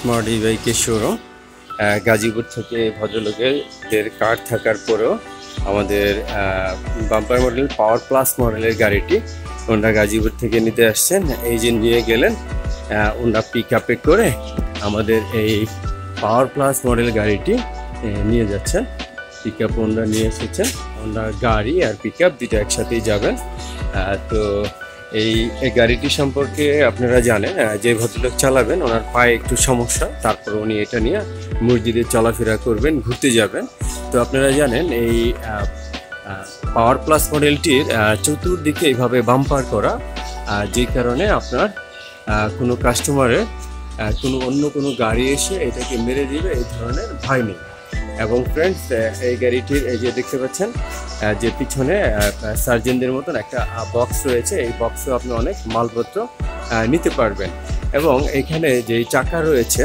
Smart ই বাইকের showroom. Gazipur থেকে ভদ্রলোকের কার থাকার পরেও আমাদের বাম্পার মডেল পাওয়ার প্লাস মডেলের গাড়িটি ওনারা গাজীপুর থেকে নিতে আসছেন। এই যে নিয়ে গেলেন, ওনারা পিক আপে করে আমাদের এই পাওয়ার প্লাস মডেল গাড়িটি নিয়ে যাচ্ছেন। পিক আপ ওনারা নিয়ে এসেছেন, ওনারা গাড়ি আর পিক আপ দুটো একসাথেই যাবেন। তো এই গাড়িটি সম্পর্কে আপনারা জানেন, যে ভদ্রলোক চালাবেন ওনার পায়ে একটু সমস্যা, তারপর উনি এটা নিয়ে মসজিদে চলাফেরা করবেন, ঘুরতে যাবেন। তো আপনারা জানেন এই পাওয়ার প্লাস মডেলটির চতুর্দিকে এইভাবে বাম্পার করা, যে কারণে আপনার কোনো কাস্টমারের অন্য কোনো গাড়ি এসে এটাকে মেরে দিবে এই ধরনের ভয় নেই। এবং ফ্রেন্ডস, এই গাড়িটির এই যে দেখতে পাচ্ছেন যে পিছনে সার্জেনদের মতন একটা বক্স রয়েছে, এই বক্সে আপনি অনেক মালপত্র নিতে পারবেন। এবং এখানে যেই চাকা রয়েছে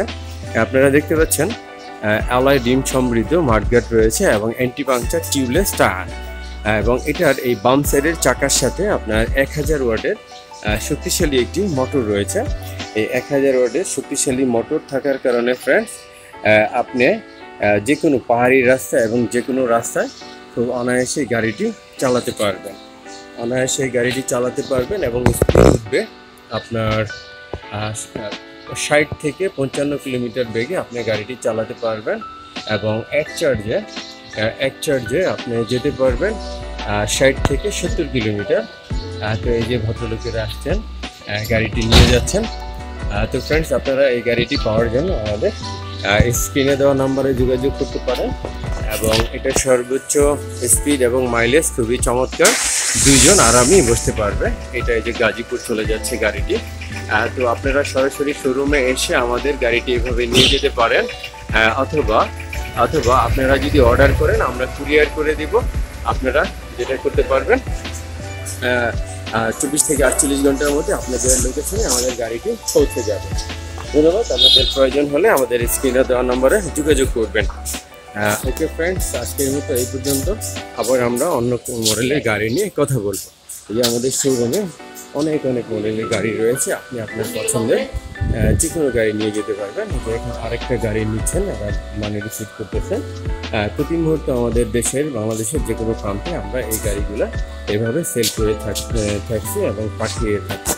আপনারা দেখতে পাচ্ছেন অ্যালয় ডিম সমৃদ্ধ মাঠগার্ড রয়েছে এবং অ্যান্টি পাংচার টিউবলেস টায়ার। এবং এটার এই বাম সাইডের চাকার সাথে আপনার 1000 ওয়াটের শক্তিশালী একটি মোটর রয়েছে। এই 1000 ওয়াটের শক্তিশালী মোটর থাকার কারণে ফ্রেন্ডস, আপনি যে কোনো পাহাড়ি রাস্তা এবং যে কোনো রাস্তায় খুব অনায়াসে গাড়িটি চালাতে পারবেন, এবং স্পিড উঠবে আপনার 60 থেকে 55 কিলোমিটার বেগে আপনি গাড়িটি চালাতে পারবেন। এবং এক চার্জে আপনি যেতে পারবেন 60 থেকে 70 কিলোমিটার। তো এই যে ভদ্রলোকেরা আসছেন, গাড়িটি নিয়ে যাচ্ছেন। তো ফ্রেন্ডস, আপনারা এই গাড়িটি পাওয়ার জন্য আমাদের স্ক্রিনে দেওয়া নাম্বারে যোগাযোগ করতে পারেন। এবং এটা সর্বোচ্চ স্পিড এবং মাইলেজ খুবই চমৎকার, দুইজন আরামই বসতে পারবে। এটা এই যে গাজীপুর চলে যাচ্ছে গাড়িটি। তো আপনারা সরাসরি শোরুমে এসে আমাদের গাড়িটি এভাবে নিয়ে যেতে পারেন, অথবা আপনারা যদি অর্ডার করেন আমরা কুরিয়ার করে দিব। আপনারা যেটা করতে পারবেন 24 থেকে 48 ঘন্টার মধ্যে আপনাদের লোকেশনে আমাদের গাড়িটি পৌঁছে যাবে। ধন্যবাদ। আপনাদের প্রয়োজন হলে আমাদের স্ক্রিনে দেওয়া নম্বরে যোগাযোগ করবেন। ওকে ফ্রেন্ডস, আজকের মতো এই পর্যন্ত। আবার আমরা অন্য মডেলের গাড়ি নিয়ে কথা বলবো। এই যে আমাদের শোরুমে অনেক মডেলের গাড়ি রয়েছে, আপনি আপনার পছন্দের যে কোনো গাড়ি নিয়ে যেতে পারবেন। এখন আরেকটা গাড়ি নিচ্ছেন, মানে রিসিভ করতেছেন। প্রতি মুহূর্তে আমাদের বাংলাদেশের যে কোনো প্রান্তে আমরা এই গাড়িগুলো এভাবে সেল করে থাকছি এবং পাঠিয়ে থাকছি।